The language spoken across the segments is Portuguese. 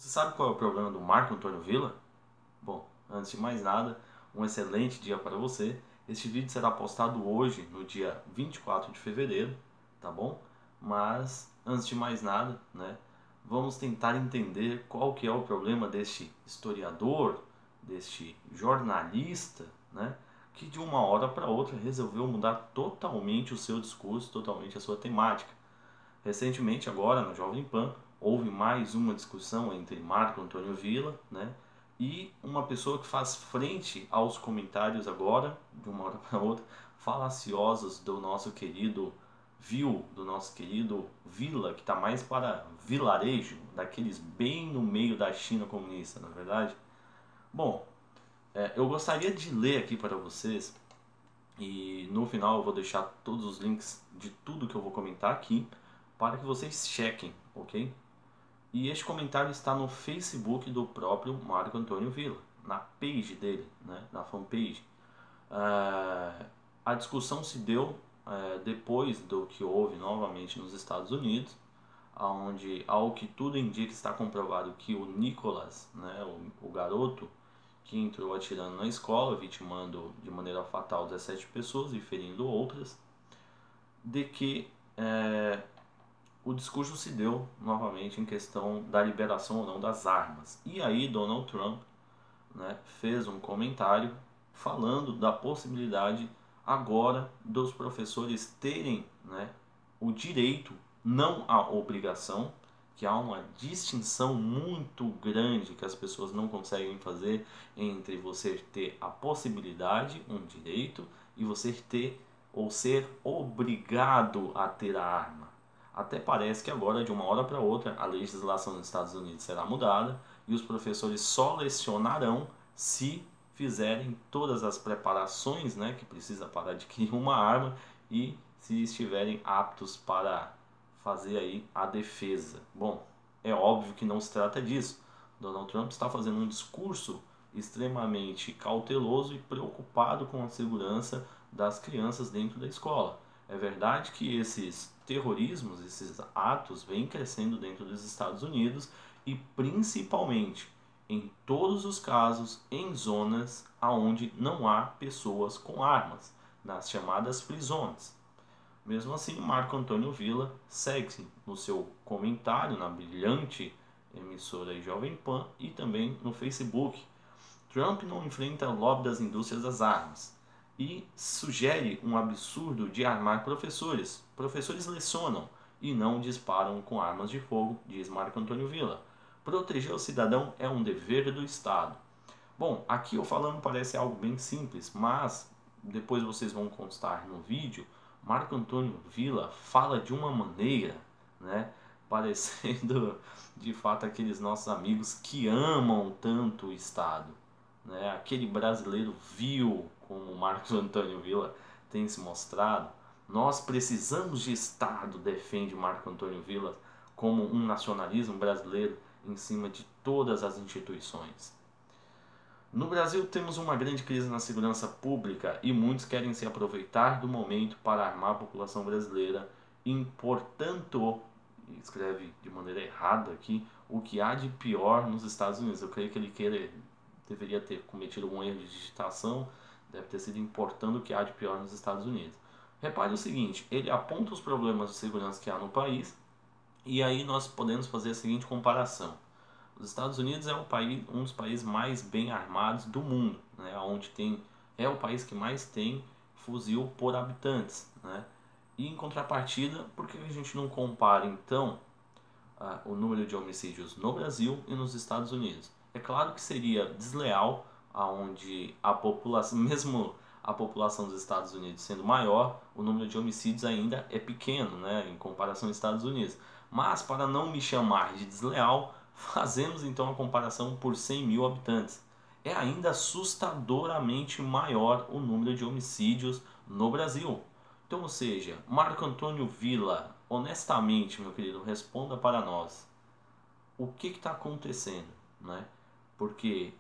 Você sabe qual é o problema do Marco Antônio Villa? Bom, antes de mais nada, um excelente dia para você. Este vídeo será postado hoje, no dia 24 de fevereiro, tá bom? Mas, antes de mais nada, né, vamos tentar entender qual que é o problema deste historiador, deste jornalista, né, que de uma hora para outra resolveu mudar totalmente o seu discurso, totalmente a sua temática. Recentemente, agora, no Jovem Pan, houve mais uma discussão entre Marco Antônio Villa, né, e uma pessoa que faz frente aos comentários agora, de uma hora para outra, falaciosos do nosso querido do nosso querido Villa, que está mais para vilarejo, daqueles bem no meio da China comunista, na verdade. Bom, eu gostaria de ler aqui para vocês, e no final eu vou deixar todos os links de tudo que eu vou comentar aqui, para que vocês chequem, ok? E este comentário está no Facebook do próprio Marco Antônio Villa, na page dele, né, na fanpage. A discussão se deu depois do que houve novamente nos Estados Unidos, onde, ao que tudo indica, está comprovado que o Nicholas, né, o garoto que entrou atirando na escola, vitimando de maneira fatal 17 pessoas e ferindo outras, de que o discurso se deu novamente em questão da liberação ou não das armas. E aí Donald Trump, né, fez um comentário falando da possibilidade agora dos professores terem, né, o direito, não a obrigação, que há uma distinção muito grande que as pessoas não conseguem fazer entre você ter a possibilidade, um direito, e você ter ou ser obrigado a ter a arma. Até parece que agora, de uma hora para outra, a legislação dos Estados Unidos será mudada e os professores só lecionarão se fizerem todas as preparações, né, que precisa para adquirir uma arma e se estiverem aptos para fazer aí a defesa. Bom, é óbvio que não se trata disso. Donald Trump está fazendo um discurso extremamente cauteloso e preocupado com a segurança das crianças dentro da escola. É verdade que esses terrorismos, esses atos vêm crescendo dentro dos Estados Unidos e principalmente em todos os casos em zonas onde não há pessoas com armas, nas chamadas free zones. Mesmo assim, Marco Antônio Villa segue no seu comentário na brilhante emissora Jovem Pan e também no Facebook. Trump não enfrenta o lobby das indústrias das armas e sugere um absurdo de armar professores. Professores lecionam e não disparam com armas de fogo, diz Marco Antônio Villa. Proteger o cidadão é um dever do Estado. Bom, aqui eu falando parece algo bem simples, mas depois vocês vão constar no vídeo, Marco Antônio Villa fala de uma maneira, né, parecendo de fato aqueles nossos amigos que amam tanto o Estado, né, aquele brasileiro vil como Marcos Antônio Villa tem se mostrado. Nós precisamos de Estado, defende Marco Antônio Villa, como um nacionalismo brasileiro em cima de todas as instituições. No Brasil temos uma grande crise na segurança pública e muitos querem se aproveitar do momento para armar a população brasileira, importando, escreve de maneira errada aqui, o que há de pior nos Estados Unidos. Eu creio que ele deveria ter cometido um erro de digitação, deve ter sido importando o que há de pior nos Estados Unidos. Repare o seguinte, ele aponta os problemas de segurança que há no país e aí nós podemos fazer a seguinte comparação. Os Estados Unidos é um dos países mais bem armados do mundo, né? É o país que mais tem fuzil por habitantes, né? E em contrapartida, por que a gente não compara então o número de homicídios no Brasil e nos Estados Unidos? É claro que seria desleal, aonde a população, mesmo a população dos Estados Unidos sendo maior, o número de homicídios ainda é pequeno, né, em comparação aos Estados Unidos. Mas para não me chamar de desleal, fazemos então a comparação por 100 mil habitantes. É ainda assustadoramente maior o número de homicídios no Brasil. Então, ou seja, Marco Antônio Villa, honestamente, meu querido, responda para nós. O que está acontecendo, né? Porque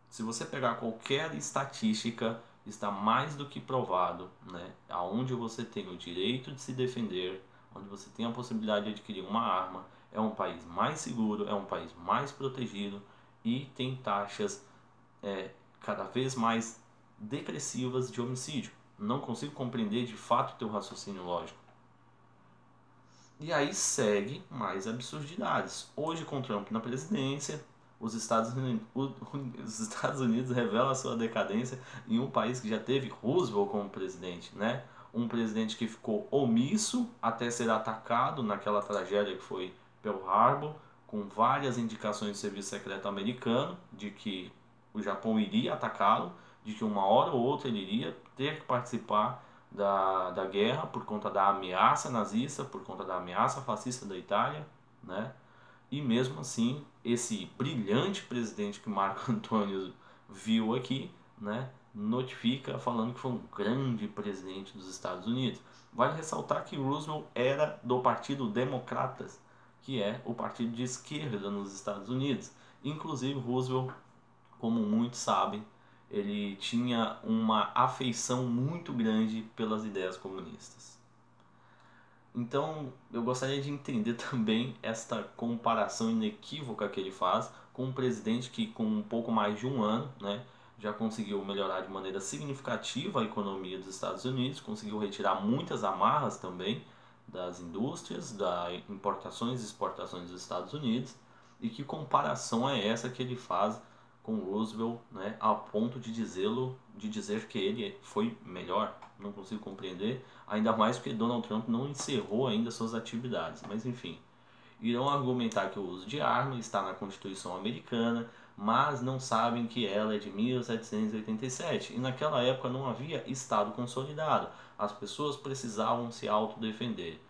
se você pegar qualquer estatística, está mais do que provado, né? Aonde você tem o direito de se defender, onde você tem a possibilidade de adquirir uma arma, é um país mais seguro, é um país mais protegido e tem taxas cada vez mais depressivas de homicídio. Não consigo compreender de fato o teu raciocínio lógico. E aí segue mais absurdidades. Hoje, com Trump na presidência, os Estados Unidos revelam a sua decadência em um país que já teve Roosevelt como presidente, né? Um presidente que ficou omisso até ser atacado naquela tragédia que foi Pearl Harbor, com várias indicações do serviço secreto americano de que o Japão iria atacá-lo, de que uma hora ou outra ele iria ter que participar da guerra por conta da ameaça nazista, por conta da ameaça fascista da Itália, né? E mesmo assim, esse brilhante presidente que Marco Antônio viu aqui, né, notifica falando que foi um grande presidente dos Estados Unidos. Vale ressaltar que Roosevelt era do Partido Democratas, que é o partido de esquerda nos Estados Unidos. Inclusive Roosevelt, como muitos sabem, ele tinha uma afeição muito grande pelas ideias comunistas. Então, eu gostaria de entender também esta comparação inequívoca que ele faz com um presidente que, com um pouco mais de um ano, né, já conseguiu melhorar de maneira significativa a economia dos Estados Unidos, conseguiu retirar muitas amarras também das indústrias, das importações e exportações dos Estados Unidos, e que comparação é essa que ele faz com Roosevelt, né, a ponto de dizer que ele foi melhor? Não consigo compreender, ainda mais porque Donald Trump não encerrou ainda suas atividades, mas enfim. Irão argumentar que o uso de arma está na Constituição americana, mas não sabem que ela é de 1787 e naquela época não havia Estado consolidado. As pessoas precisavam se autodefender.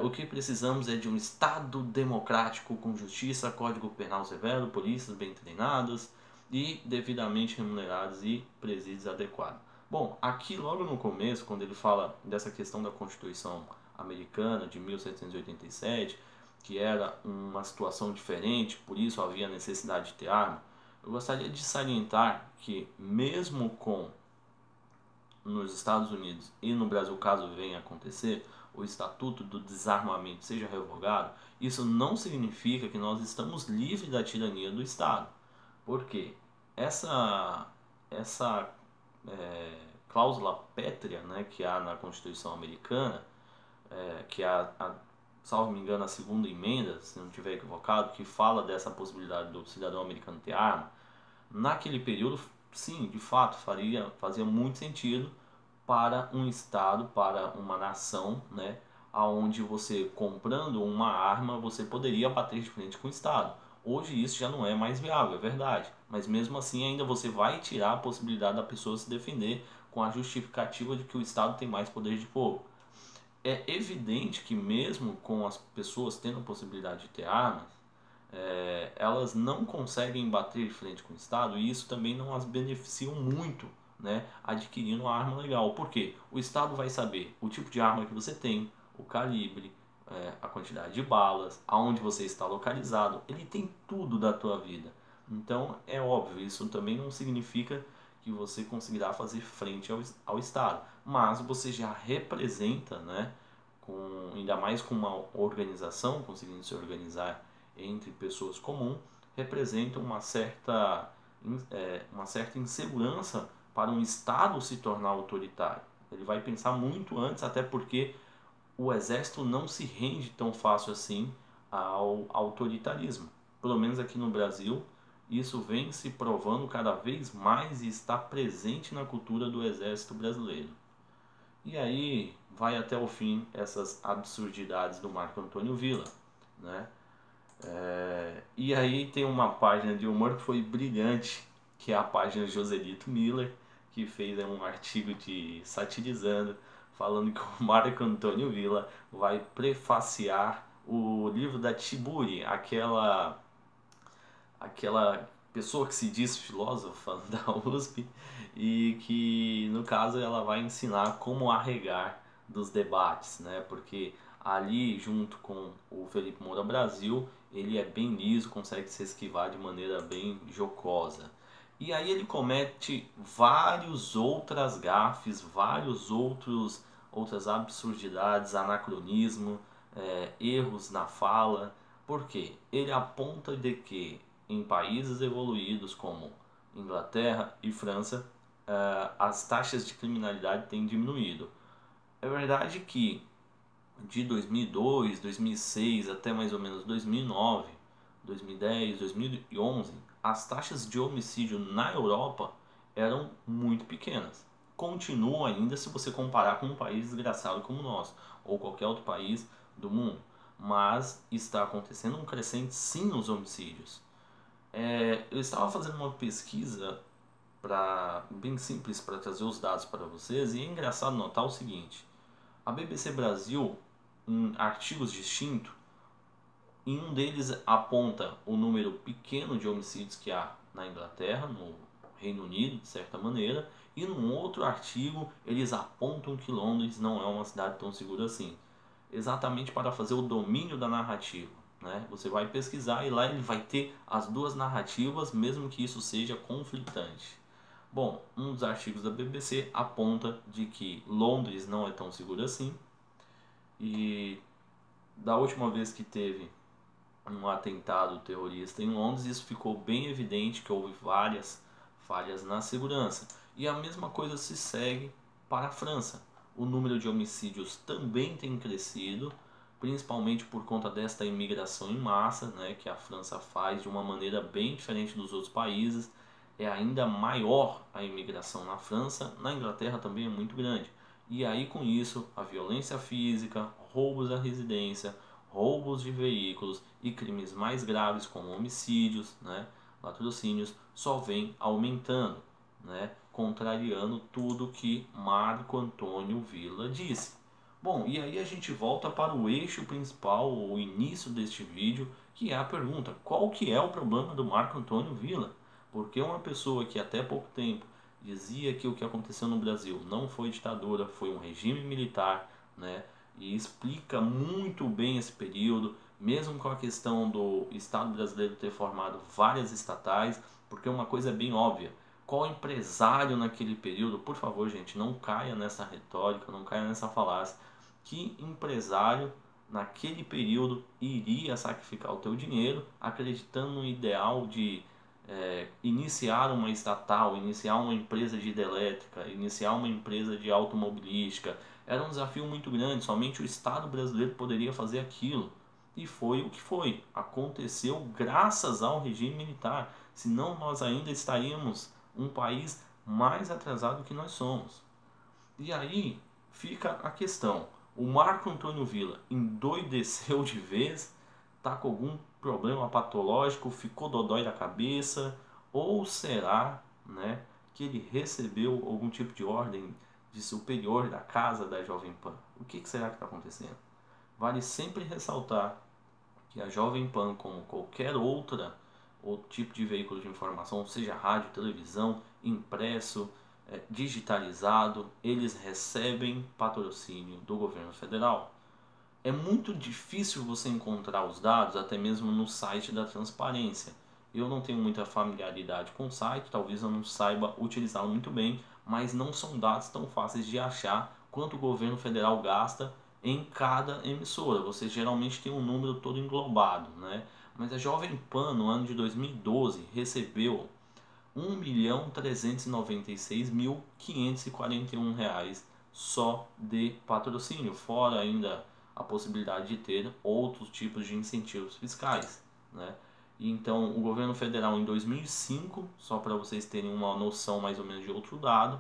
O que precisamos é de um Estado democrático com justiça, código penal severo, polícias bem treinadas e devidamente remunerados e presídios adequados. Bom, aqui logo no começo, quando ele fala dessa questão da Constituição americana de 1787, que era uma situação diferente, por isso havia necessidade de ter arma, eu gostaria de salientar que mesmo com nos Estados Unidos e no Brasil, caso venha a acontecer, o Estatuto do Desarmamento seja revogado, isso não significa que nós estamos livres da tirania do Estado. Porque essa cláusula pétrea, né, que há na Constituição americana, que salvo me engano, a segunda emenda, se não estiver equivocado, que fala dessa possibilidade do cidadão americano ter arma, naquele período, sim, de fato, fazia muito sentido para um Estado, para uma nação, né, onde você, comprando uma arma, você poderia bater de frente com o Estado. Hoje isso já não é mais viável, é verdade, mas mesmo assim ainda você vai tirar a possibilidade da pessoa se defender com a justificativa de que o Estado tem mais poder de fogo. É evidente que mesmo com as pessoas tendo a possibilidade de ter armas, elas não conseguem bater de frente com o Estado e isso também não as beneficia muito, né, adquirindo uma arma legal. Por quê? O Estado vai saber o tipo de arma que você tem, o calibre, a quantidade de balas, aonde você está localizado, ele tem tudo da tua vida. Então é óbvio, isso também não significa que você conseguirá fazer frente ao Estado, mas você já representa, né, ainda mais com uma organização, conseguindo se organizar entre pessoas comuns, representa uma certa insegurança para um Estado se tornar autoritário. Ele vai pensar muito antes, até porque o exército não se rende tão fácil assim ao autoritarismo. Pelo menos aqui no Brasil, isso vem se provando cada vez mais e está presente na cultura do exército brasileiro. E aí vai até o fim essas absurdidades do Marco Antônio Villa, né? E aí tem uma página de humor que foi brilhante, que é a página Joselito Miller, que fez um artigo satirizando, falando que o Marco Antônio Villa vai prefaciar o livro da Tiburi, aquela pessoa que se diz filósofa da USP e que no caso ela vai ensinar como arregar dos debates, né? Porque ali junto com o Felipe Moura Brasil ele é bem liso, consegue se esquivar de maneira bem jocosa. E aí ele comete vários outras gafes, outras absurdidades, anacronismo, erros na fala, Por quê? Ele aponta de que em países evoluídos como Inglaterra e França, as taxas de criminalidade têm diminuído. É verdade que de 2002, 2006 até mais ou menos 2009, 2010, 2011, as taxas de homicídio na Europa eram muito pequenas. Continuam ainda se você comparar com um país desgraçado como o nosso, ou qualquer outro país do mundo. Mas está acontecendo um crescente sim nos homicídios. Eu estava fazendo uma pesquisa bem simples para trazer os dados para vocês, e é engraçado notar o seguinte: a BBC Brasil, em artigos distintos, em um deles aponta o número pequeno de homicídios que há na Inglaterra, no Reino Unido, de certa maneira, e num outro artigo eles apontam que Londres não é uma cidade tão segura assim, exatamente para fazer o domínio da narrativa. Né? Você vai pesquisar e lá ele vai ter as duas narrativas, mesmo que isso seja conflitante. Bom, um dos artigos da BBC aponta de que Londres não é tão seguro assim, e da última vez que teve um atentado terrorista em Londres, isso ficou bem evidente que houve várias falhas na segurança. E a mesma coisa se segue para a França. O número de homicídios também tem crescido, principalmente por conta desta imigração em massa, né, que a França faz de uma maneira bem diferente dos outros países. É ainda maior a imigração na França, na Inglaterra também é muito grande. E aí com isso, a violência física, roubos à residência, roubos de veículos e crimes mais graves como homicídios, né, latrocínios, só vem aumentando, né, contrariando tudo que Marco Antônio Villa disse. Bom, e aí a gente volta para o eixo principal, o início deste vídeo, que é a pergunta: qual que é o problema do Marco Antônio Villa? Porque uma pessoa que até pouco tempo dizia que o que aconteceu no Brasil não foi ditadura, foi um regime militar, né? E explica muito bem esse período, mesmo com a questão do Estado brasileiro ter formado várias estatais, porque uma coisa é bem óbvia: qual empresário naquele período, por favor gente, não caia nessa retórica, não caia nessa falácia, que empresário naquele período iria sacrificar o teu dinheiro acreditando no ideal de iniciar uma estatal, iniciar uma empresa de hidrelétrica, iniciar uma empresa de automobilística? Era um desafio muito grande, somente o Estado brasileiro poderia fazer aquilo. E foi o que foi. Aconteceu graças ao regime militar. Senão nós ainda estaríamos um país mais atrasado que nós somos. E aí fica a questão: o Marco Antônio Villa endoideceu de vez, tá com algum problema patológico, ficou dodói da cabeça, ou será, né, que ele recebeu algum tipo de ordem de superior da casa da Jovem Pan? O que será que está acontecendo? Vale sempre ressaltar que a Jovem Pan, como qualquer outro tipo de veículo de informação, seja rádio, televisão, impresso, digitalizado, eles recebem patrocínio do governo federal. É muito difícil você encontrar os dados, até mesmo no site da transparência. Eu não tenho muita familiaridade com o site, talvez eu não saiba utilizá-lo muito bem, mas não são dados tão fáceis de achar quanto o governo federal gasta em cada emissora. Você geralmente tem um número todo englobado, né? Mas a Jovem Pan, no ano de 2012, recebeu R$ 1.396.541 só de patrocínio, fora ainda a possibilidade de ter outros tipos de incentivos fiscais, né? E então o governo federal em 2005, só para vocês terem uma noção mais ou menos de outro dado,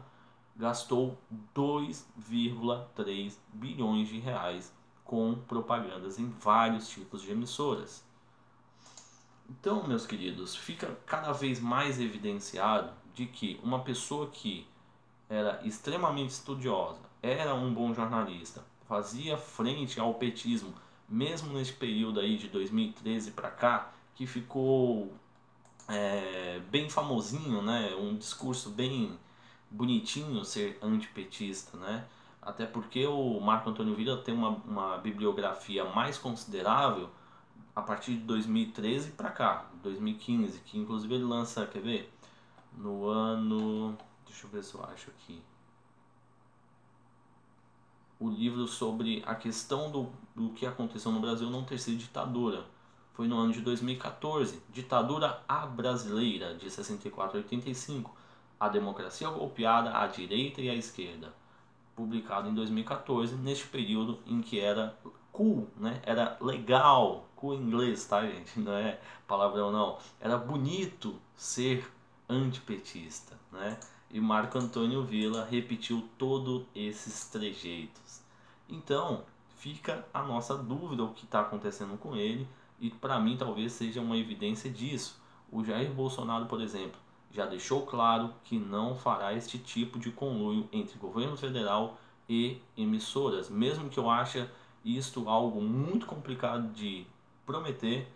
gastou 2,3 bilhões de reais com propagandas em vários tipos de emissoras. Então, meus queridos, fica cada vez mais evidenciado de que uma pessoa que era extremamente estudiosa, era um bom jornalista, fazia frente ao petismo, mesmo nesse período aí de 2013 para cá, que ficou bem famosinho, né? Um discurso bem bonitinho ser antipetista, né? Até porque o Marco Antônio Villa tem uma bibliografia mais considerável a partir de 2013 para cá, 2015, que inclusive ele lança, quer ver? No ano, deixa eu ver se eu acho aqui, o livro sobre a questão do que aconteceu no Brasil não ter sido ditadura. foi no ano de 2014, Ditadura à Brasileira, de 64 a 85, A Democracia Golpeada à Direita e à Esquerda, publicado em 2014, neste período em que era cool, né? Era legal, cool em inglês, tá, gente? Não é palavrão não. Era bonito ser antipetista, né? E Marco Antônio Villa repetiu todos esses trejeitos. Então, fica a nossa dúvida o que está acontecendo com ele, e para mim talvez seja uma evidência disso. O Jair Bolsonaro, por exemplo, já deixou claro que não fará este tipo de conluio entre governo federal e emissoras, mesmo que eu ache isto algo muito complicado de prometer.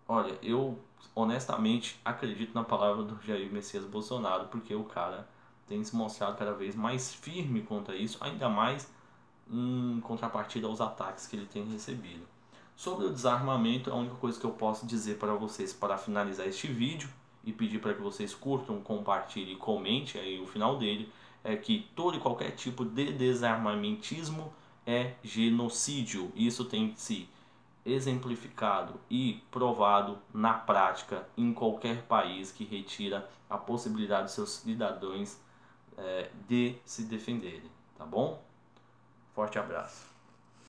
Olha, eu honestamente acredito na palavra do Jair Messias Bolsonaro, porque o cara tem se mostrado cada vez mais firme contra isso, ainda mais em contrapartida aos ataques que ele tem recebido. Sobre o desarmamento, a única coisa que eu posso dizer para vocês para finalizar este vídeo e pedir para que vocês curtam, compartilhem e comentem aí o final dele, é que todo e qualquer tipo de desarmamentismo é genocídio. Isso tem se exemplificado e provado na prática em qualquer país que retira a possibilidade de seus cidadãos de se defenderem, tá bom? Forte abraço.